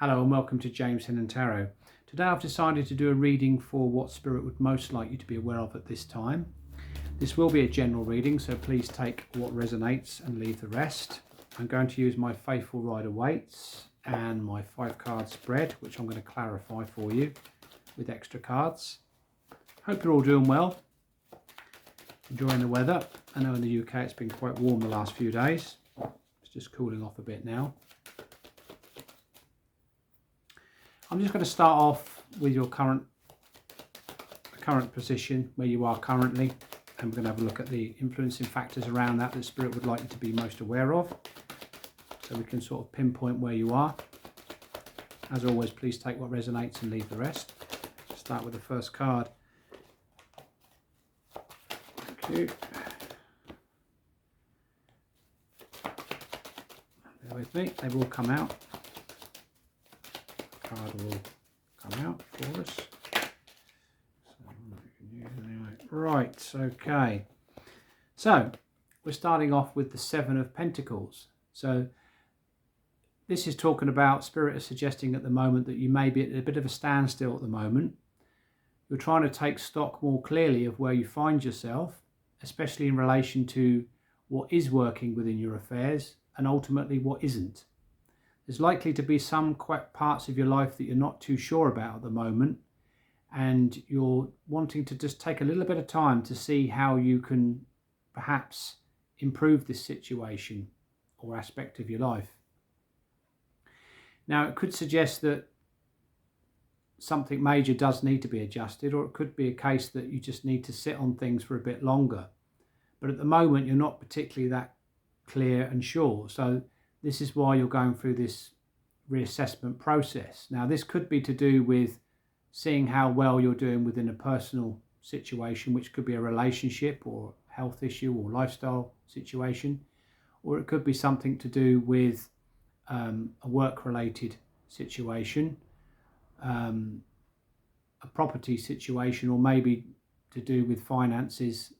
Hello and welcome to James Hennon Tarot. Today I've decided to do a reading for what Spirit would most like you to be aware of at this time. This will be a general reading, so please take what resonates and leave the rest. I'm going to use my Faithful Rider-Waite and my 5-card spread, which I'm going to clarify for you with extra cards. Hope you're all doing well, enjoying the weather. I know in the UK it's been quite warm the last few days. It's just cooling off a bit now. I'm just going to start off with your current position, where you are currently, and we're going to have a look at the influencing factors around that Spirit would like you to be most aware of, so we can sort of pinpoint where you are. As always, please take what resonates and leave the rest. Start with the first card. Thank you. Bear with me, they will come out. Card will come out for us. Right, okay. So we're starting off with the 7 of Pentacles. So this is talking about Spirit is suggesting at the moment that you may be at a bit of a standstill at the moment. You're trying to take stock more clearly of where you find yourself, especially in relation to what is working within your affairs and ultimately what isn't. There's likely to be some parts of your life that you're not too sure about at the moment, and you're wanting to just take a little bit of time to see how you can perhaps improve this situation or aspect of your life. Now, it could suggest that something major does need to be adjusted, or it could be a case that you just need to sit on things for a bit longer. But at the moment, you're not particularly that clear and sure. So this is why you're going through this reassessment process. Now, this could be to do with seeing how well you're doing within a personal situation, which could be a relationship or health issue or lifestyle situation, or it could be something to do with a work-related situation, a property situation, or maybe to do with finances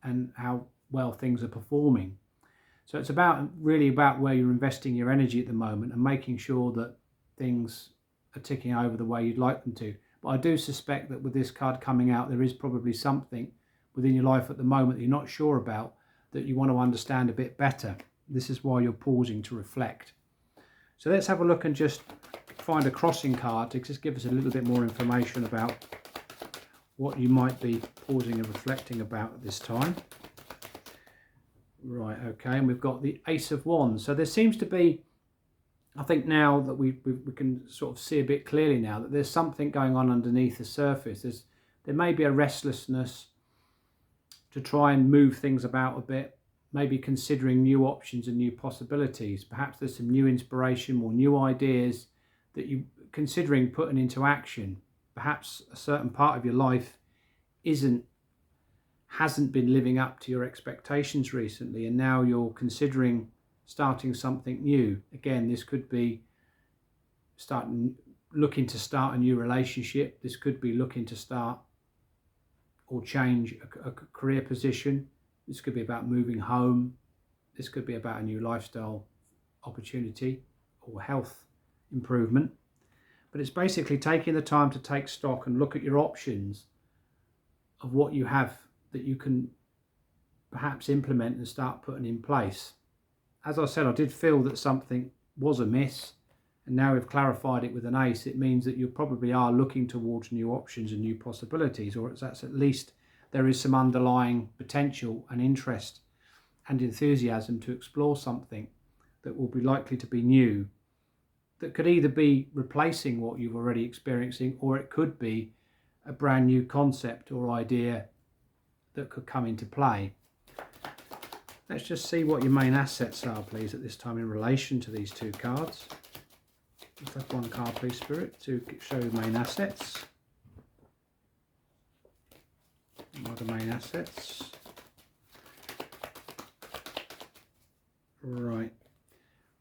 and how well things are performing. So it's really about where you're investing your energy at the moment and making sure that things are ticking over the way you'd like them to. But I do suspect that with this card coming out, there is probably something within your life at the moment that you're not sure about, that you want to understand a bit better. This is why you're pausing to reflect. So let's have a look and just find a crossing card to just give us a little bit more information about what you might be pausing and reflecting about at this time. Right, okay, and we've got the Ace of Wands. So there seems to be, I think now that we can sort of see a bit clearly now, that there's something going on underneath the surface. There may be a restlessness to try and move things about a bit, maybe considering new options and new possibilities. Perhaps there's some new inspiration or new ideas that you're considering putting into action. Perhaps a certain part of your life hasn't been living up to your expectations recently, and now you're considering starting something new. Again, this could be looking to start a new relationship. This could be looking to start or change a career position. This could be about moving home. This could be about a new lifestyle opportunity or health improvement. But it's basically taking the time to take stock and look at your options of what you have that you can perhaps implement and start putting in place. As I said, I did feel that something was amiss, and now we've clarified it with an ace. It means that you probably are looking towards new options and new possibilities, or that's at least there is some underlying potential and interest and enthusiasm to explore something that will be likely to be new, that could either be replacing what you've already experiencing, or it could be a brand new concept or idea that could come into play. Let's just see what your main assets are, please, at this time in relation to these two cards. Let's have one card, please, Spirit, to show the main assets. What are the main assets? Right.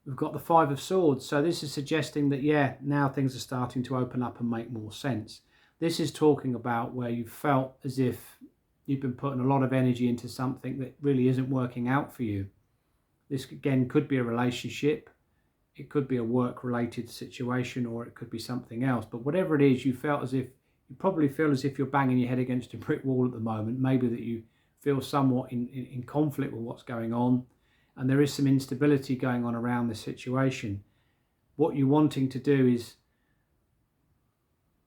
We've got the 5 of Swords. So this is suggesting that, yeah, now things are starting to open up and make more sense. This is talking about where you felt as if you've been putting a lot of energy into something that really isn't working out for you. This again could be a relationship. It could be a work-related situation, or it could be something else. But whatever it is, you probably feel as if you're banging your head against a brick wall at the moment. Maybe that you feel somewhat in conflict with what's going on, and there is some instability going on around this situation. What you're wanting to do is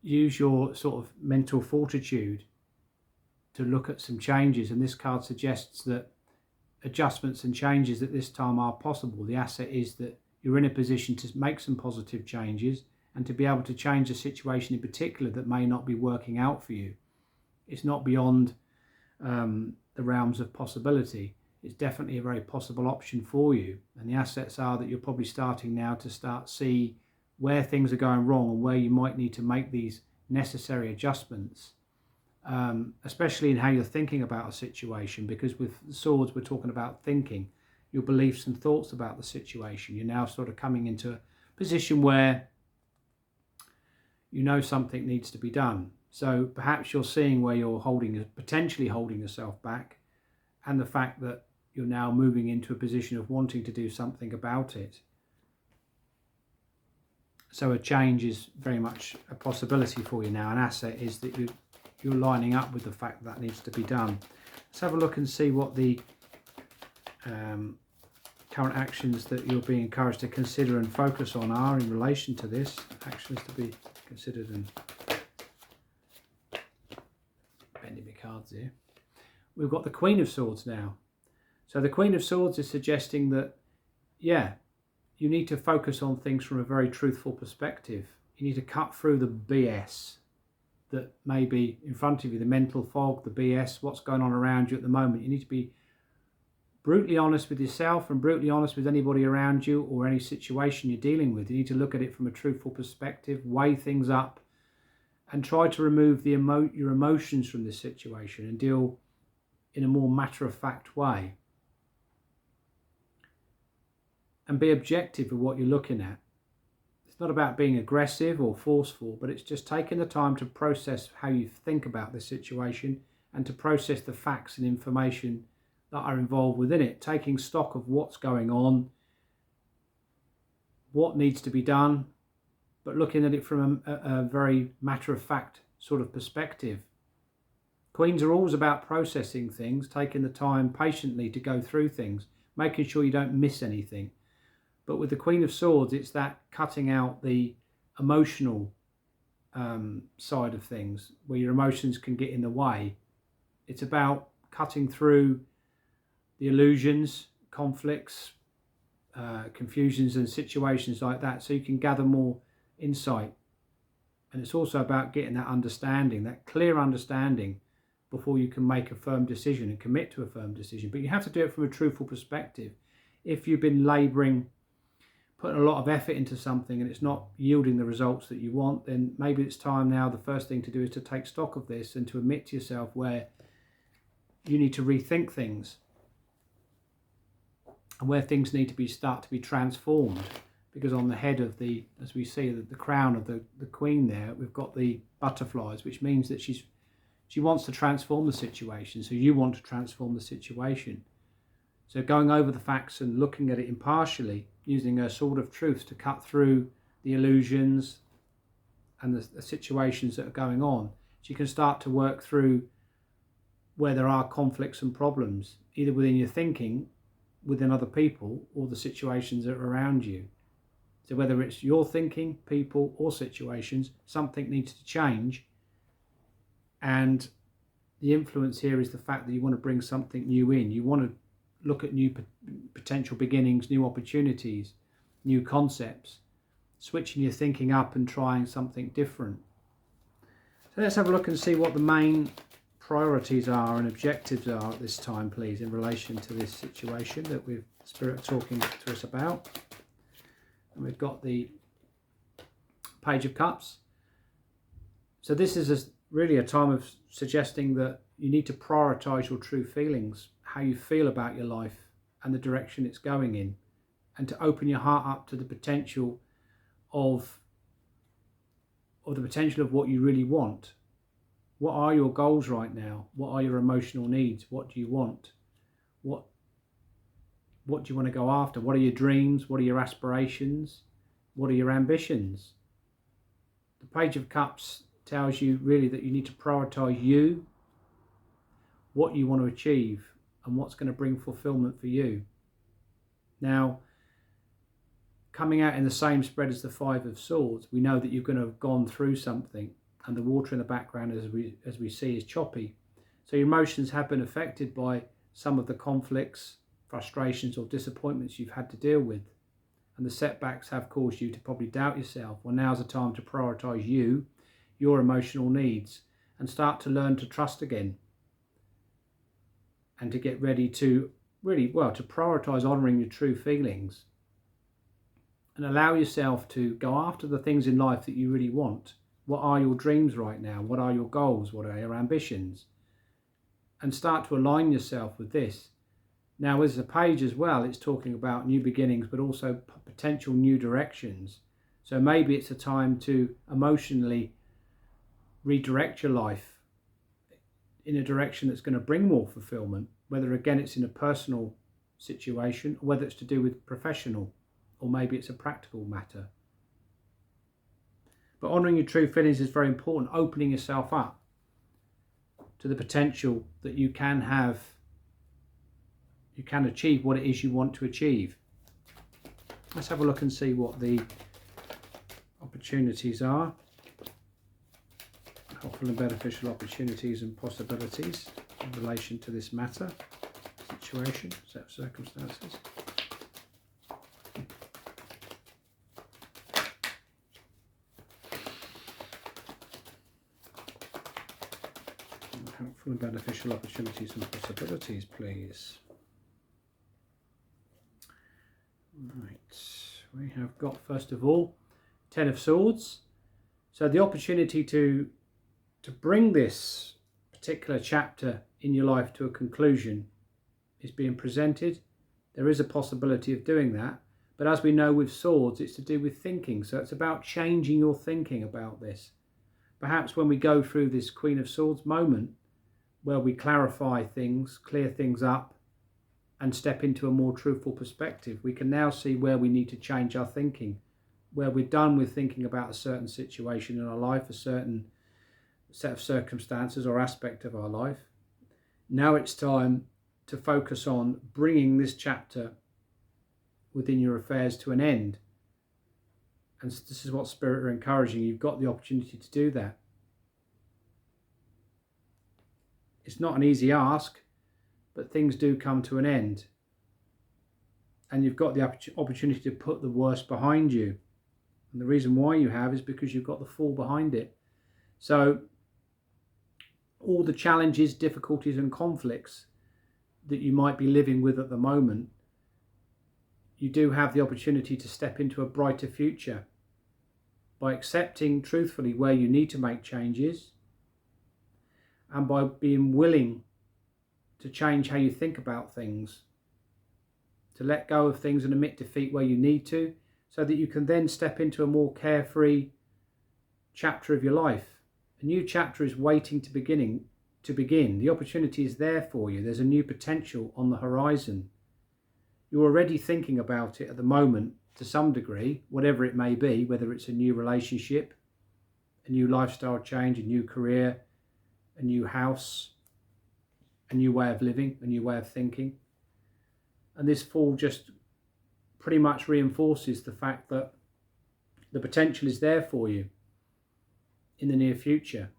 use your sort of mental fortitude to look at some changes, and this card suggests that adjustments and changes at this time are possible. The asset is that you're in a position to make some positive changes and to be able to change a situation in particular that may not be working out for you. It's not beyond the realms of possibility. It's definitely a very possible option for you, and the assets are that you're probably starting now to see where things are going wrong and where you might need to make these necessary adjustments, especially in how you're thinking about a situation, because with swords we're talking about thinking, your beliefs and thoughts about the situation. You're now sort of coming into a position where you know something needs to be done. So perhaps you're seeing where you're potentially holding yourself back, and the fact that you're now moving into a position of wanting to do something about it. So a change is very much a possibility for you now. An asset is that you're lining up with the fact that needs to be done. Let's have a look and see what the current actions that you're being encouraged to consider and focus on are in relation to this. Actions to be considered, and bending my cards here. We've got the Queen of Swords now. So the Queen of Swords is suggesting that, yeah, you need to focus on things from a very truthful perspective. You need to cut through the BS that may be in front of you, the mental fog, the BS, what's going on around you at the moment. You need to be brutally honest with yourself and brutally honest with anybody around you or any situation you're dealing with. You need to look at it from a truthful perspective, weigh things up, and try to remove your emotions from this situation and deal in a more matter-of-fact way. And be objective of what you're looking at. It's not about being aggressive or forceful, but it's just taking the time to process how you think about this situation and to process the facts and information that are involved within it, taking stock of what's going on, what needs to be done, but looking at it from a very matter-of-fact sort of perspective. Queens are always about processing things, taking the time patiently to go through things, making sure you don't miss anything. But with the Queen of Swords, it's that cutting out the emotional side of things, where your emotions can get in the way. It's about cutting through the illusions, conflicts, confusions and situations like that, so you can gather more insight. And it's also about getting that understanding, that clear understanding, before you can make a firm decision and commit to a firm decision. But you have to do it from a truthful perspective. If you've been labouring, putting a lot of effort into something and it's not yielding the results that you want, then maybe it's time now, the first thing to do is to take stock of this and to admit to yourself where you need to rethink things and where things need to start to be transformed. Because on the head of as we see, the crown of the Queen there, we've got the butterflies, which means that she wants to transform the situation. So you want to transform the situation. So going over the facts and looking at it impartially, using a sword of truth to cut through the illusions and the situations that are going on, so you can start to work through where there are conflicts and problems, either within your thinking, within other people, or the situations that are around you. So whether it's your thinking, people, or situations, something needs to change. And the influence here is the fact that you want to bring something new in. You want to look at new potential beginnings, new opportunities, new concepts, switching your thinking up and trying something different. So let's have a look and see what the main priorities are and objectives are at this time, please, in relation to this situation that we've Spirit talking to us about. And we've got the Page of Cups. So this is really a time of suggesting that you need to prioritize your true feelings, how you feel about your life and the direction it's going in, and to open your heart up to the potential of what you really want. What are your goals right now? What are your emotional needs? What do you want? What do you want to go after? What are your dreams? What are your aspirations? What are your ambitions? The Page of Cups tells you really that you need to prioritize you, what you want to achieve, and what's going to bring fulfillment for you. Now, coming out in the same spread as the Five of Swords, we know that you're going to have gone through something, and the water in the background, as we see, is choppy. So your emotions have been affected by some of the conflicts, frustrations, or disappointments you've had to deal with. And the setbacks have caused you to probably doubt yourself. Well, now's the time to prioritize you, your emotional needs, and start to learn to trust again. And to get ready to to prioritize honoring your true feelings. And allow yourself to go after the things in life that you really want. What are your dreams right now? What are your goals? What are your ambitions? And start to align yourself with this. Now, as a page as well, it's talking about new beginnings, but also potential new directions. So maybe it's a time to emotionally redirect your life in a direction that's going to bring more fulfillment, whether again it's in a personal situation, or whether it's to do with professional, or maybe it's a practical matter. But honouring your true feelings is very important, opening yourself up to the potential that you can have. You can achieve what it is you want to achieve. Let's have a look and see what the opportunities are. Helpful and beneficial opportunities and possibilities in relation to this matter, situation, set of circumstances. Helpful and beneficial opportunities and possibilities, please. Right, we have got, first of all, Ten of Swords. So the opportunity to bring this particular chapter in your life to a conclusion is being presented. There is a possibility of doing that. But as we know with swords, it's to do with thinking. So it's about changing your thinking about this. Perhaps when we go through this Queen of Swords moment, where we clarify things, clear things up, and step into a more truthful perspective, we can now see where we need to change our thinking, where we're done with thinking about a certain situation in our life, a certain set of circumstances or aspect of our life. Now it's time to focus on bringing this chapter within your affairs to an end. And this is what Spirit are encouraging. You've got the opportunity to do that. It's not an easy ask, but things do come to an end. And you've got the opportunity to put the worst behind you. And the reason why you have is because you've got the Fool behind it. So all the challenges, difficulties and conflicts that you might be living with at the moment, you do have the opportunity to step into a brighter future by accepting truthfully where you need to make changes, and by being willing to change how you think about things, to let go of things and admit defeat where you need to, so that you can then step into a more carefree chapter of your life. A new chapter is waiting to begin. The opportunity is there for you. There's a new potential on the horizon. You're already thinking about it at the moment to some degree, whatever it may be, whether it's a new relationship, a new lifestyle change, a new career, a new house, a new way of living, a new way of thinking. And this Fool just pretty much reinforces the fact that the potential is there for you in the near future.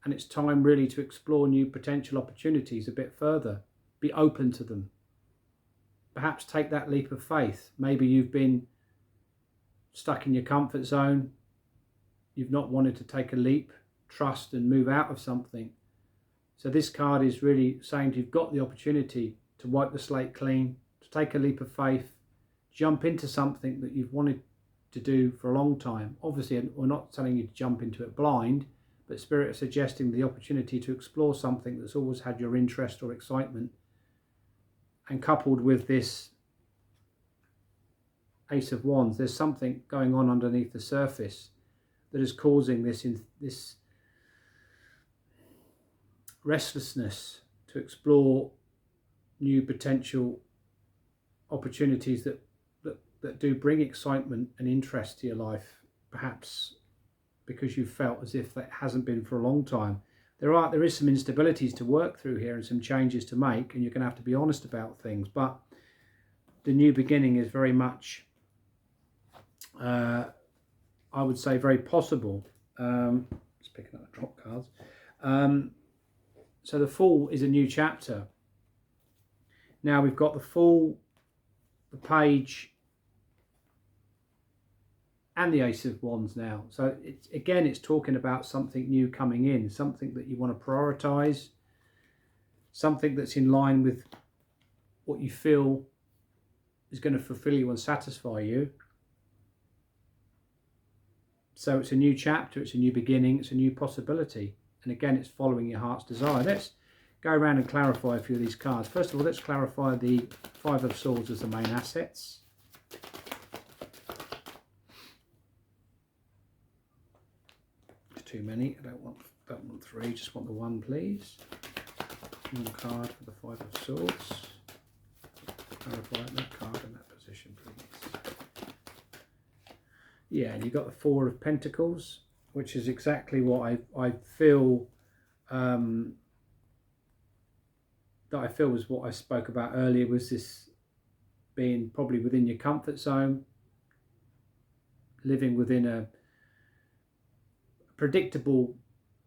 And it's time really to explore new potential opportunities a bit further. Be open to them. Perhaps take that leap of faith. Maybe you've been stuck in your comfort zone. You've not wanted to take a leap, trust and move out of something. So this card is really saying you've got the opportunity to wipe the slate clean, to take a leap of faith, jump into something that you've wanted to do for a long time. Obviously, we're not telling you to jump into it blind, but Spirit is suggesting the opportunity to explore something that's always had your interest or excitement. And coupled with this Ace of Wands, there's something going on underneath the surface that is causing this restlessness to explore new potential opportunities that that do bring excitement and interest to your life, perhaps because you felt as if that hasn't been for a long time. There is some instabilities to work through here and some changes to make, and you're going to have to be honest about things. But the new beginning is very much, I would say, very possible. Just picking up the drop cards. So the Fool is a new chapter. Now we've got the Fool, the Page, and the Ace of Wands now. So it's talking about something new coming in, something that you want to prioritize, something that's in line with what you feel is going to fulfill you and satisfy you. So it's a new chapter, it's a new beginning, it's a new possibility. And again, it's following your heart's desire. Let's go around and clarify a few of these cards. First of all, let's clarify the Five of Swords as the main assets. There's too many. I don't want three, just want the one, please. One card for the Five of Swords. Clarify that card in that position, please. Yeah, and you've got the Four of Pentacles, which is exactly what I feel that I feel was what I spoke about earlier, was this being probably within your comfort zone, living within a predictable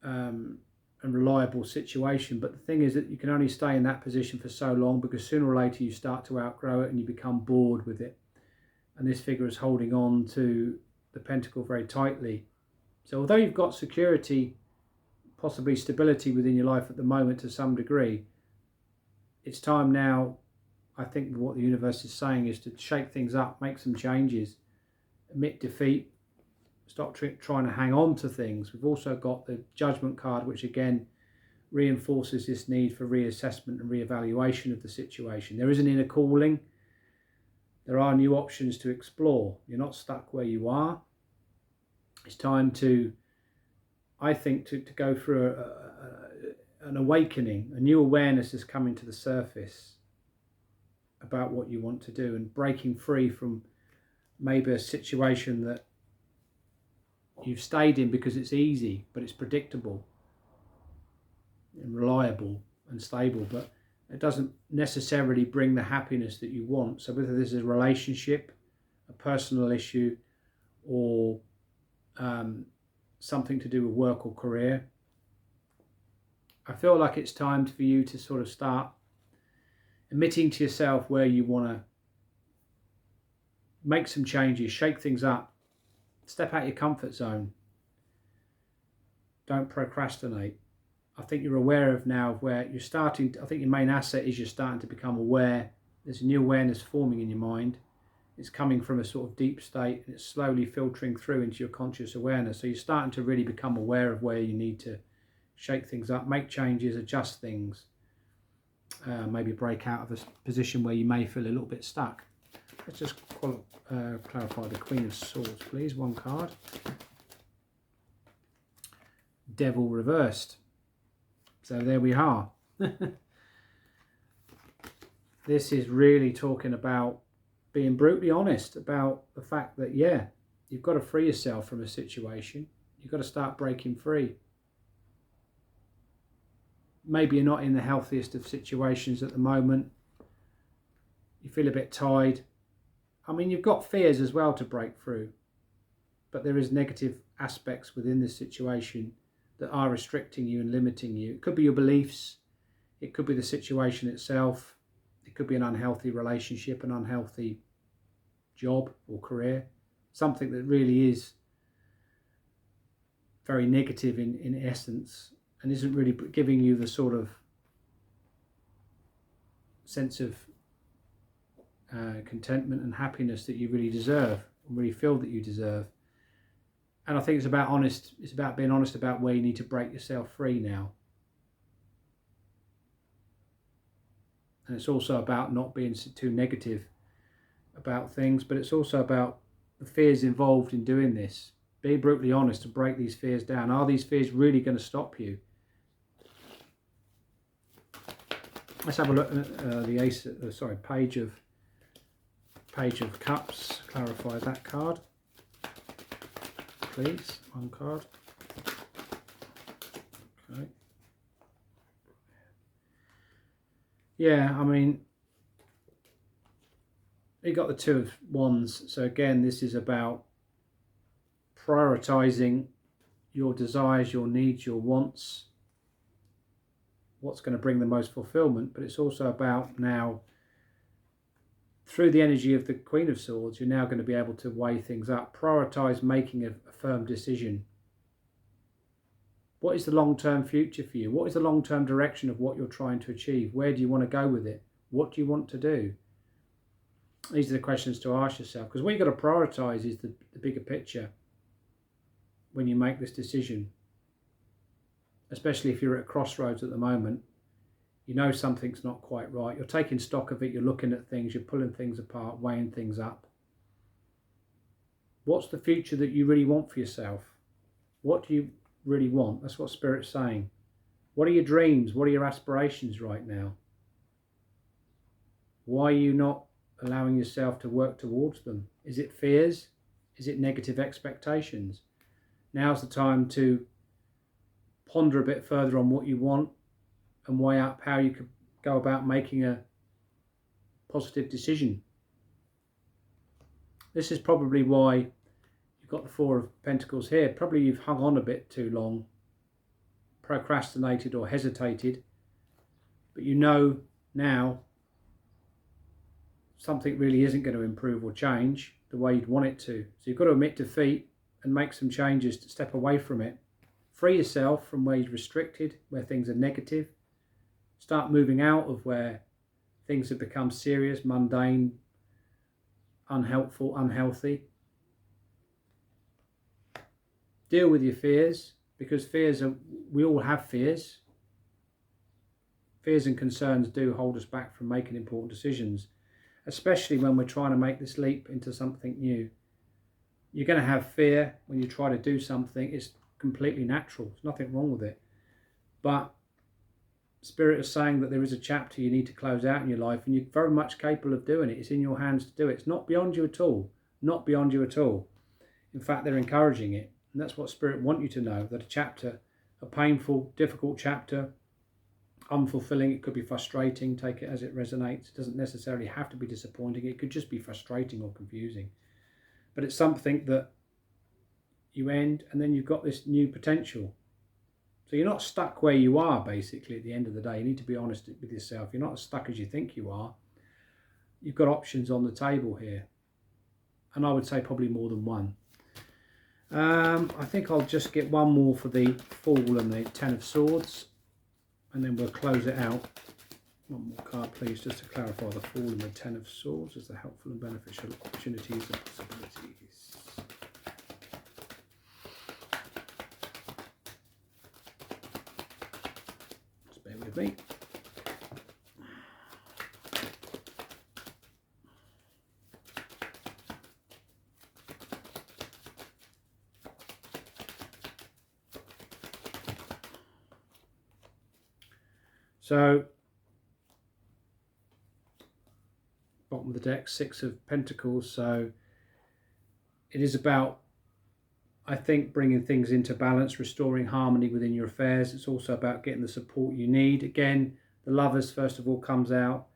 and reliable situation. But the thing is that you can only stay in that position for so long, because sooner or later you start to outgrow it and you become bored with it. And this figure is holding on to the pentacle very tightly. So although you've got security, possibly stability within your life at the moment to some degree, it's time now, I think what the universe is saying, is to shake things up, make some changes, admit defeat, stop trying to hang on to things. We've also got the Judgment card, which again reinforces this need for reassessment and reevaluation of the situation. There is an inner calling. There are new options to explore. You're not stuck where you are. It's time to, I think, to go through an awakening. A new awareness is coming to the surface about what you want to do, and breaking free from maybe a situation that you've stayed in because it's easy, but it's predictable and reliable and stable, but it doesn't necessarily bring the happiness that you want. So whether this is a relationship, a personal issue, or something to do with work or career, I feel like it's time for you to sort of start admitting to yourself where you want to make some changes, shake things up, step out your comfort zone. Don't procrastinate. I think you're aware of now of where you're starting. I think your main asset is you're starting to become aware. There's a new awareness forming in your mind. It's coming from a sort of deep state, and it's slowly filtering through into your conscious awareness. So you're starting to really become aware of where you need to shake things up, make changes, adjust things, maybe break out of a position where you may feel a little bit stuck. Let's just clarify the Queen of Swords, please. One card. Devil reversed. So there we are. This is really talking about being brutally honest about the fact that, yeah, you've got to free yourself from a situation. You've got to start breaking free. Maybe you're not in the healthiest of situations at the moment. You feel a bit tired. I mean, you've got fears as well to break through, but there is negative aspects within this situation that are restricting you and limiting you. It could be your beliefs. It could be the situation itself. It could be an unhealthy relationship, an unhealthy job or career, something that really is very negative in essence, and isn't really giving you the sort of sense of contentment and happiness that you really deserve, and really feel that you deserve. And I think it's about being honest about where you need to break yourself free now. And it's also about not being too negative about things, but it's also about the fears involved in doing this. Be brutally honest to break these fears down. Are these fears really going to stop you? Let's have a look at the Page of Page of Cups, clarify that card, please. One card. Okay. Yeah, I mean, you got the Two of Wands. So again, this is about prioritizing your desires, your needs, your wants, what's going to bring the most fulfillment. But it's also about now, through the energy of the Queen of Swords, you're now going to be able to weigh things up, prioritize making a firm decision. What is the long-term future for you? What is the long-term direction of what you're trying to achieve? Where do you want to go with it? What do you want to do? These are the questions to ask yourself, because what you've got to prioritize is the bigger picture when you make this decision, especially if you're at a crossroads at the moment. You know something's not quite right. You're taking stock of it. You're looking at things. You're pulling things apart, weighing things up. What's the future that you really want for yourself? What do you really want? That's what Spirit's saying. What are your dreams? What are your aspirations right now? Why are you not allowing yourself to work towards them? Is it fears? Is it negative expectations? Now's the time to ponder a bit further on what you want and weigh up how you could go about making a positive decision. This is probably why you've got the Four of Pentacles here. Probably you've hung on a bit too long, procrastinated or hesitated, but you know now something really isn't going to improve or change the way you'd want it to. So you've got to admit defeat and make some changes to step away from it. Free yourself from where you're restricted, where things are negative. Start moving out of where things have become serious, mundane, unhelpful, unhealthy. Deal with your fears, because we all have fears. Fears and concerns do hold us back from making important decisions, especially when we're trying to make this leap into something new. You're going to have fear when you try to do something. It's completely natural. There's nothing wrong with it. But Spirit is saying that there is a chapter you need to close out in your life, and you're very much capable of doing it. It's in your hands to do it. It's not beyond you at all. Not beyond you at all. In fact, they're encouraging it. And that's what Spirit want you to know, that a chapter, a painful, difficult chapter, unfulfilling, it could be frustrating, take it as it resonates. It doesn't necessarily have to be disappointing. It could just be frustrating or confusing. But it's something that you end, and then you've got this new potential. So you're not stuck where you are, basically, at the end of the day. You need to be honest with yourself. You're not as stuck as you think you are. You've got options on the table here. And I would say probably more than one. I think I'll just get one more for the Fool and the Ten of Swords. And then we'll close it out. One more card, please, just to clarify the Fool and the Ten of Swords as the helpful and beneficial opportunities and possibilities. Bear with me. So, bottom of the deck, Six of Pentacles. So, it is about, I think, bringing things into balance, restoring harmony within your affairs. It's also about getting the support you need. Again, the Lovers, first of all, comes out.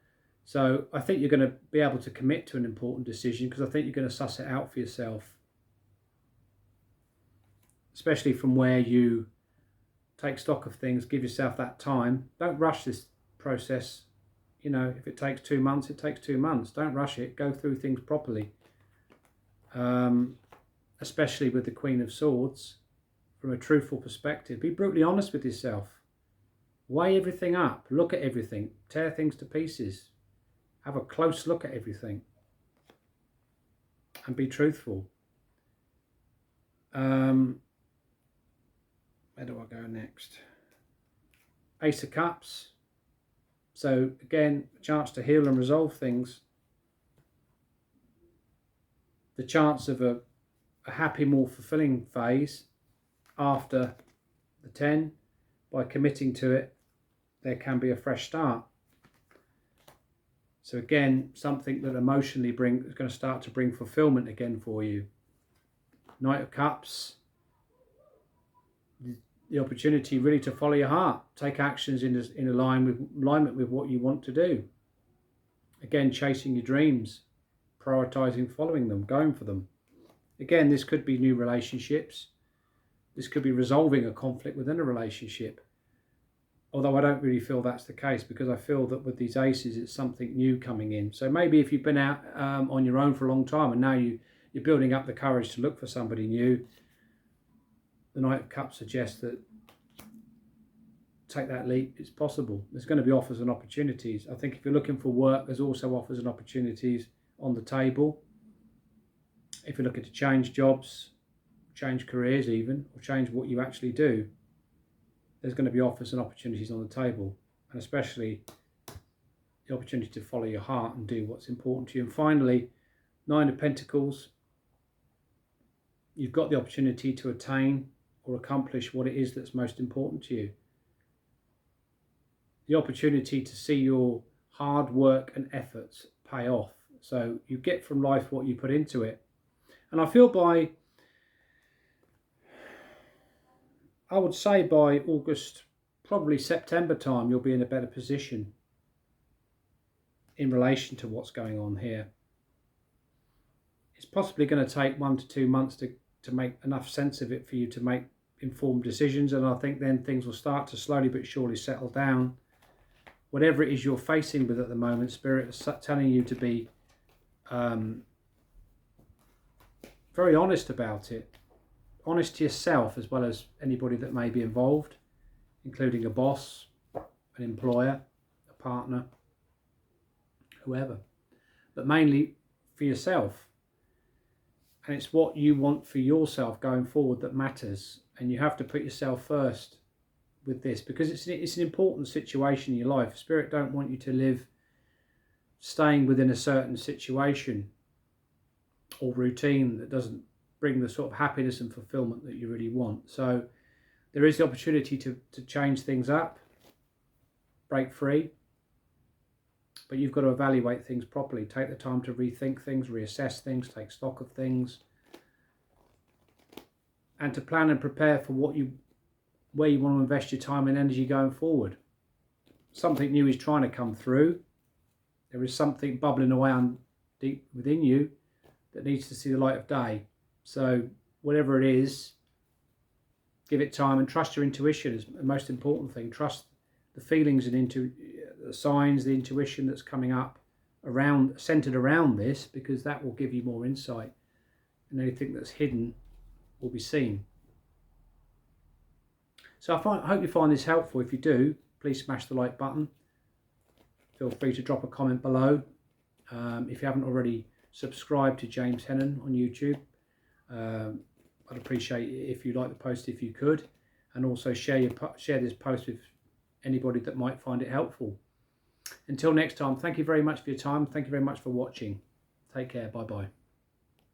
So I think you're going to be able to commit to an important decision, because I think you're going to suss it out for yourself. Especially from where you take stock of things, give yourself that time. Don't rush this process. You know, if it takes 2 months, it takes 2 months. Don't rush it. Go through things properly. Especially with the Queen of Swords, from a truthful perspective. Be brutally honest with yourself. Weigh everything up. Look at everything. Tear things to pieces. Have a close look at everything. And be truthful. Where do I go next? Ace of Cups. So again, a chance to heal and resolve things. The chance of a happy, more fulfilling phase after the 10. By committing to it, there can be a fresh start. So again, something that emotionally is going to start to bring fulfillment again for you. Knight of Cups, the opportunity really to follow your heart, take actions in alignment with what you want to do. Again, chasing your dreams, prioritizing following them, going for them. Again, this could be new relationships. This could be resolving a conflict within a relationship. Although I don't really feel that's the case, because I feel that with these aces, it's something new coming in. So maybe if you've been out on your own for a long time and now you're building up the courage to look for somebody new, the Knight of Cups suggests that take that leap. It's possible. There's going to be offers and opportunities. I think if you're looking for work, there's also offers and opportunities on the table. If you're looking to change jobs, change careers even, or change what you actually do, there's going to be offers and opportunities on the table, and especially the opportunity to follow your heart and do what's important to you. And finally, Nine of Pentacles, you've got the opportunity to attain or accomplish what it is that's most important to you. The opportunity to see your hard work and efforts pay off. So you get from life what you put into it. And I feel I would say by August, probably September time, you'll be in a better position in relation to what's going on here. It's possibly going to take 1 to 2 months to make enough sense of it for you to make informed decisions, and I think then things will start to slowly but surely settle down. Whatever it is you're facing with at the moment, Spirit is telling you to be very honest about it. Honest to yourself as well as anybody that may be involved, including a boss, an employer, a partner, whoever. But mainly for yourself. And it's what you want for yourself going forward that matters. And you have to put yourself first with this, because it's an important situation in your life. Spirit don't want you to live staying within a certain situation or routine that doesn't bring the sort of happiness and fulfillment that you really want. So there is the opportunity to change things up, break free, but you've got to evaluate things properly. Take the time to rethink things, reassess things, take stock of things, and to plan and prepare for where you want to invest your time and energy going forward. Something new is trying to come through. There is something bubbling away deep within you that needs to see the light of day. So whatever it is, give it time and trust your intuition is the most important thing. Trust the feelings and the signs, the intuition that's coming up centered around this, because that will give you more insight, and anything that's hidden will be seen. So I hope you find this helpful. If you do, please smash the like button. Feel free to drop a comment below. If you haven't already subscribed to James Hennon on YouTube, I'd appreciate it if you like the post, if you could, and also share this post with anybody that might find it helpful. Until next time, thank you very much for your time. Thank you very much for watching. Take care. Bye bye.